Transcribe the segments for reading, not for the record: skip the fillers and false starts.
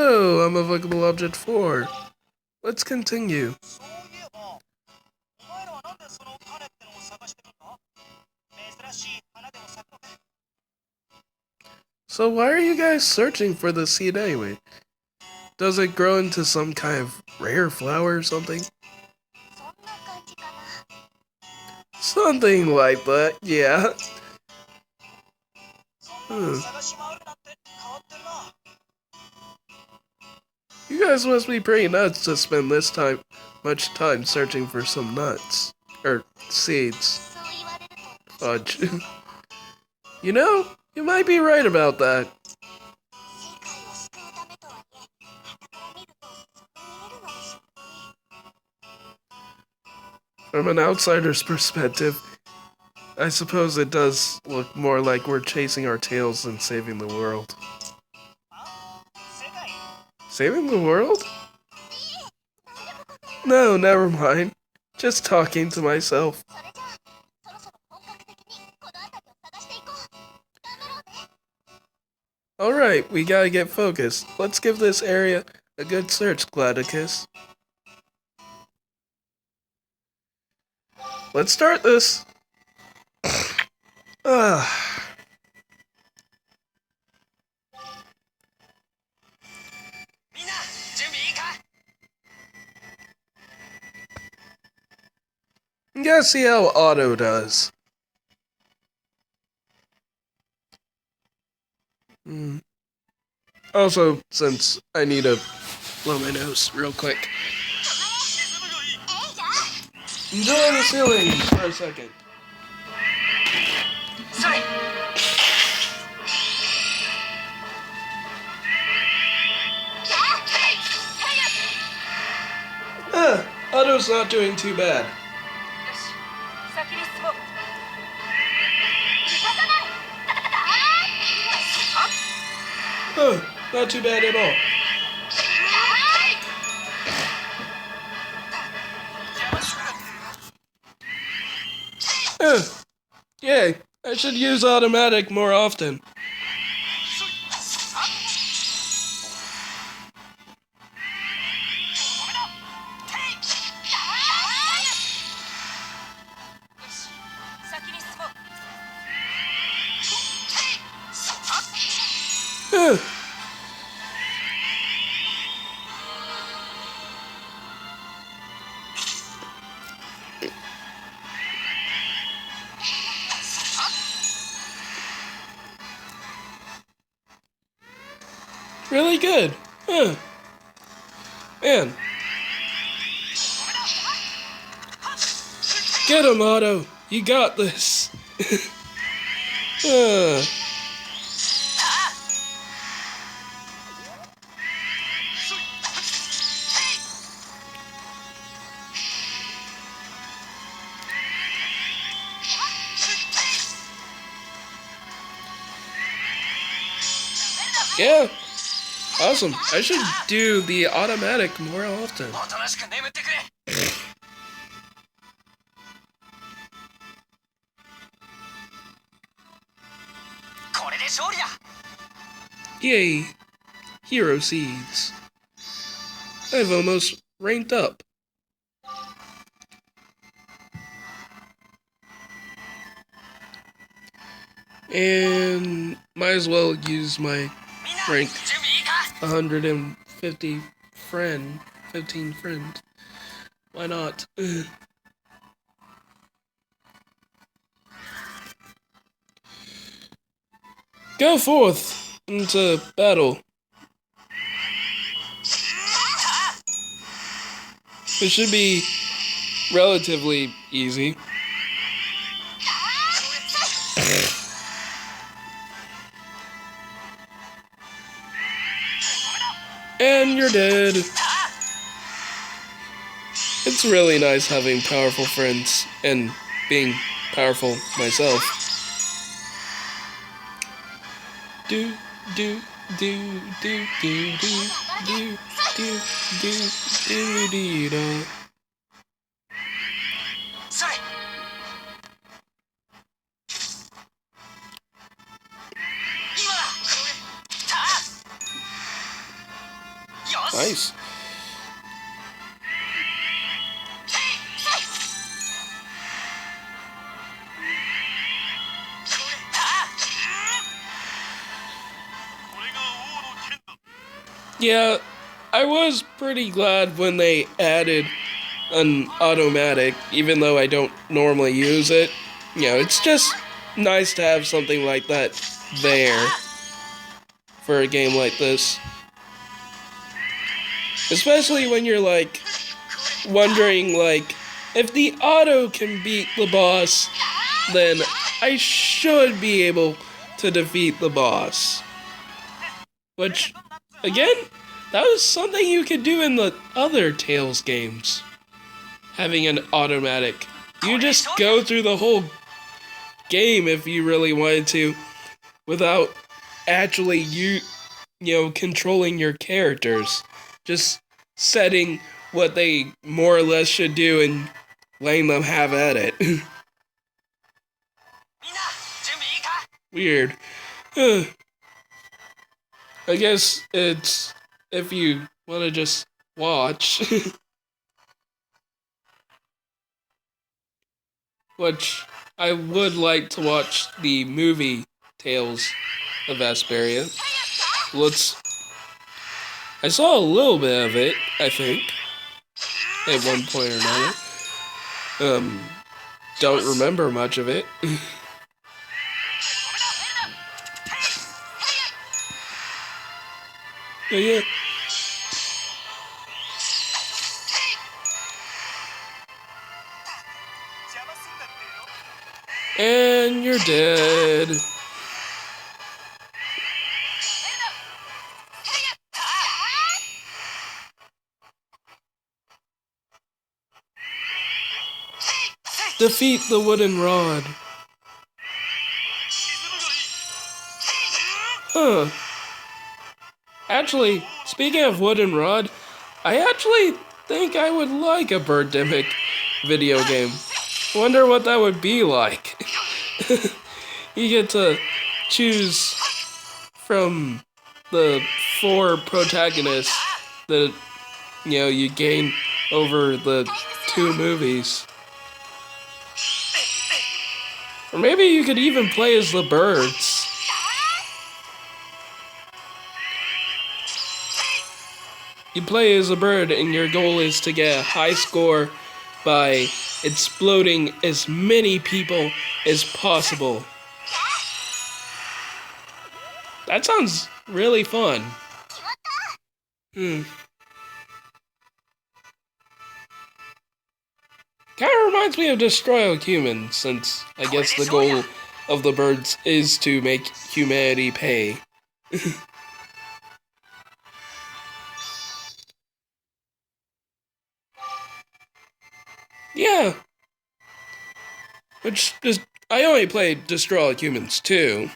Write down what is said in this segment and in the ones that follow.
Oh, unlockable object 4. Let's continue. So why are you guys searching for the seed anyway? Does it grow into some kind of rare flower or something? Something like that, yeah. Hmm. You guys must be pretty nuts to spend this much time searching for some nuts. Or seeds. Fudge. You know, you might be right about that. From an outsider's perspective, I suppose it does look more like we're chasing our tails than saving the world. Saving the world? No, never mind. Just talking to myself. Alright, we gotta get focused. Let's give this area a good search, Gladicus. Let's start this. You gotta see how Otto does. Also, since I need to blow my nose real quick. Enjoy the ceiling for a second. Otto's not doing too bad. Not too bad at all. Yay, I should use automatic more often. Really good. Man. Get him, Otto. You got this. Yeah. Awesome. I should do the automatic more often. Yay. Hero seeds. I've almost ranked up. And might as well use my rank 150 15 friend. Why not? Go forth into battle. It should be relatively easy. And you're dead. It's really nice having powerful friends and being powerful myself. Do do do do do do do do do do do do. Nice. Yeah, I was pretty glad when they added an automatic, even though I don't normally use it. You know, it's just nice to have something like that there for a game like this. Especially when you're like wondering like if the auto can beat the boss, then I should be able to defeat the boss. Which, again, that was something you could do in the other Tales games. Having an automatic. You just go through the whole game if you really wanted to without actually you know, controlling your characters. Just setting what they more or less should do and letting them have at it. Weird. I guess it's if you want to just watch. Which I would like to watch the movie Tales of Vesperia. I saw a little bit of it, I think, at one point or another. Don't remember much of it. But yeah. And you're dead. Defeat the wooden rod. Huh. Actually, speaking of wooden rod, I actually think I would like a Birdemic video game. Wonder what that would be like. You get to choose from the 4 protagonists that, you know, you gain over the 2 movies. Or maybe you could even play as the birds. You play as a bird and your goal is to get a high score by exploding as many people as possible. That sounds really fun. Kind of reminds me of Destroy All Humans, since I guess the goal of the birds is to make humanity pay. Yeah. Which is, I only played Destroy All Humans 2,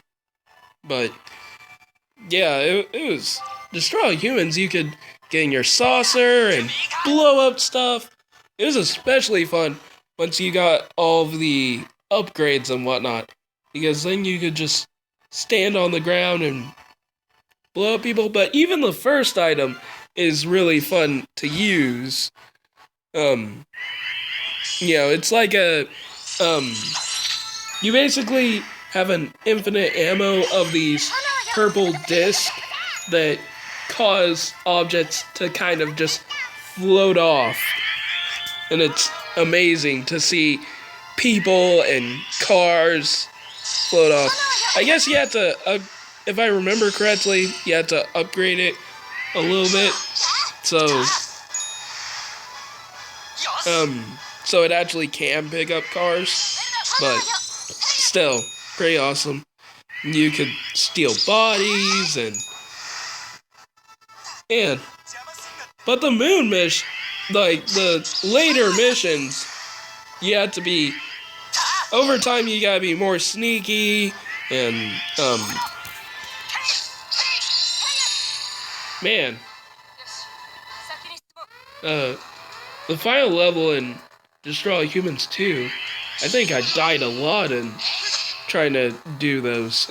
but yeah, it was Destroy All Humans. You could get in your saucer and blow up stuff. It was especially fun once you got all of the upgrades and whatnot, because then you could just stand on the ground and blow up people. But even the first item is really fun to use. You know, it's like a, you basically have an infinite ammo of these purple discs that cause objects to kind of just float off. And it's amazing to see people and cars float off. I guess you have to, if I remember correctly, you have to upgrade it a little bit. So it actually can pick up cars, but still, pretty awesome. You could steal bodies but the moon mission, like the later missions, you have to be, over time you gotta be more sneaky, and, man, the final level in Destroy All Humans 2, I think I died a lot in trying to do those.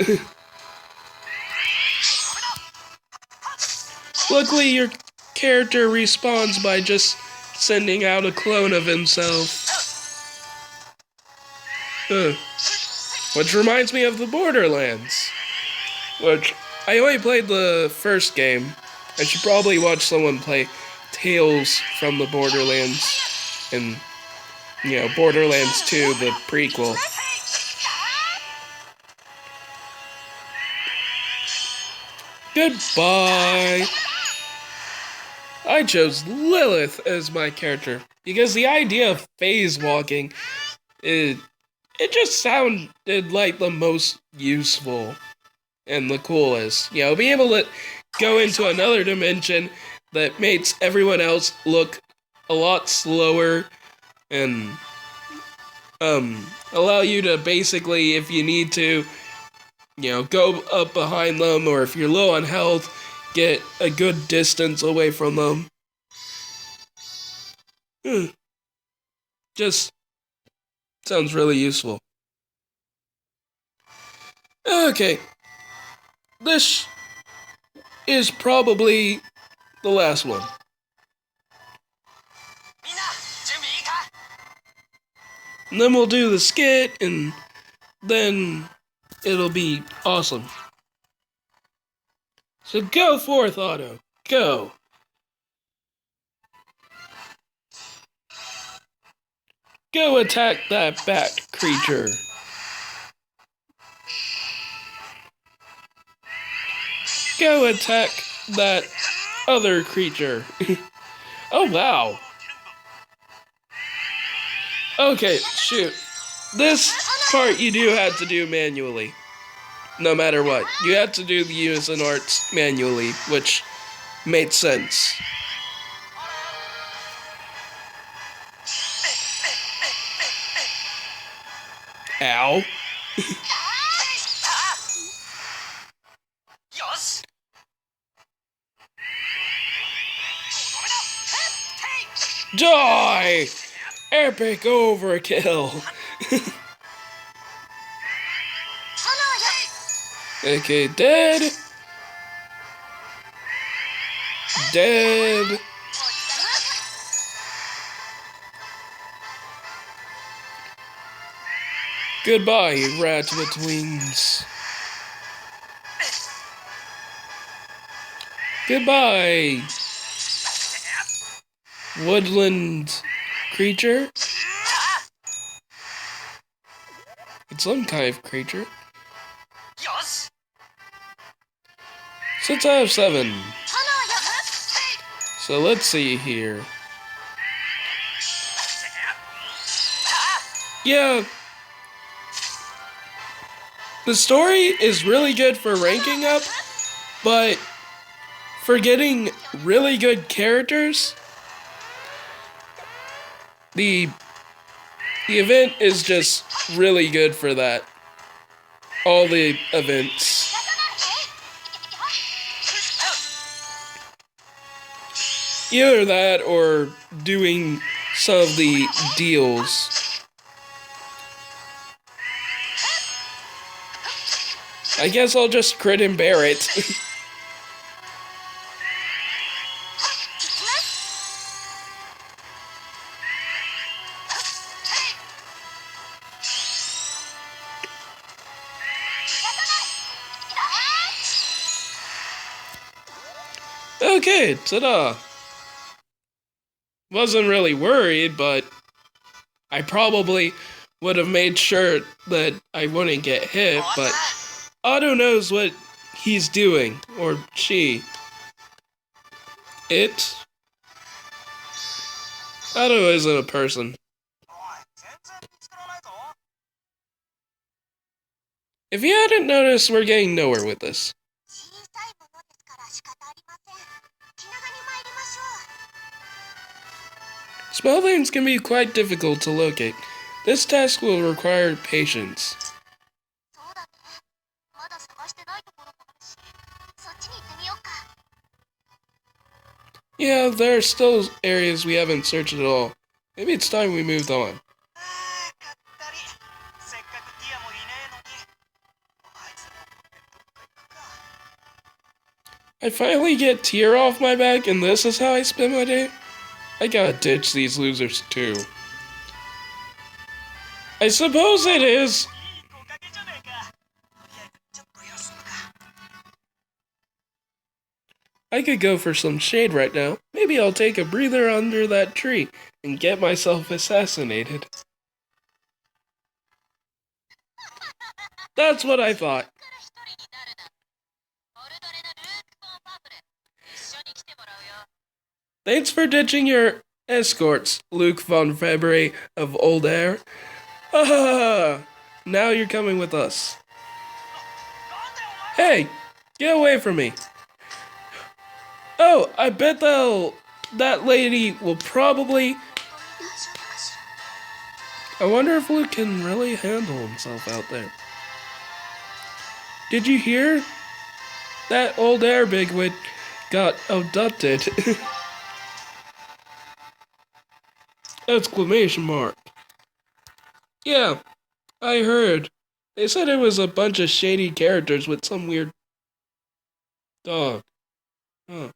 Luckily, you're character respawns by just sending out a clone of himself. Which reminds me of the Borderlands. Which, I only played the first game. I should probably watch someone play Tales from the Borderlands. And, you know, Borderlands 2, the prequel. Goodbye! I chose Lilith as my character because the idea of phase walking, it just sounded like the most useful and the coolest. You know, being able to go into another dimension that makes everyone else look a lot slower and allow you to basically, if you need to, you know, go up behind them, or if you're low on health, get a good distance away from them. Just sounds really useful. Okay. This is probably the last one. And then we'll do the skit, and then it'll be awesome. So go forth, Otto. Go. Go attack that bat creature. Go attack that other creature. Oh, wow. Okay, shoot. This part you do have to do manually. No matter what. You have to do the Unison Arts manually, which made sense. Ow. Die! Epic overkill! Okay, dead. Dead. Goodbye, rat with wings. Goodbye, woodland creature. It's some kind of creature. Since I have 7. So let's see here. Yeah. The story is really good for ranking up, but for getting really good characters, the event is just really good for that. All the events. Either that or doing some of the deals. I guess I'll just crit and bear it. Okay, ta-da. Wasn't really worried, but I probably would have made sure that I wouldn't get hit, but Otto knows what he's doing, or she. It. Otto isn't a person. If you hadn't noticed, we're getting nowhere with this. Small things can be quite difficult to locate. This task will require patience. Yeah, there are still areas we haven't searched at all. Maybe it's time we moved on. I I finally get tear off my back, and this is how I spend my day? I gotta ditch these losers too. I suppose it is. I could go for some shade right now. Maybe I'll take a breather under that tree and get myself assassinated. That's what I thought. Thanks for ditching your escorts, Luke von February of Old Air. Ah, now you're coming with us. Hey, get away from me. Oh, I bet that lady will probably... I wonder if Luke can really handle himself out there. Did you hear? That Old Air bigwig got abducted. Exclamation mark. Yeah, I heard. They said it was a bunch of shady characters with some weird dog. Huh.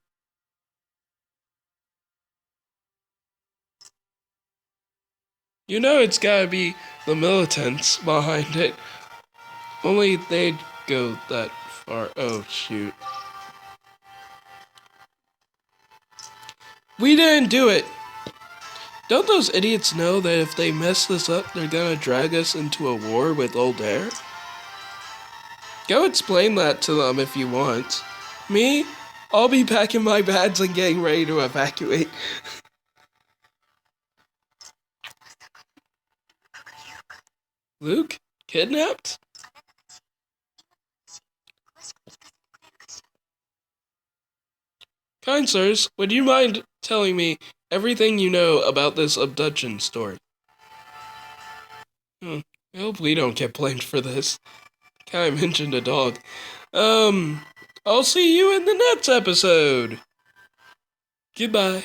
You know it's gotta be the militants behind it. Only they'd go that far. Oh, shoot. We didn't do it! Don't those idiots know that if they mess this up, they're gonna drag us into a war with Old Air? Go explain that to them if you want. Me? I'll be packing my bags and getting ready to evacuate. Luke? Kidnapped? Kind sirs, would you mind telling me everything you know about this abduction story? I hope we don't get blamed for this. I mentioned a dog. I'll see you in the next episode. Goodbye.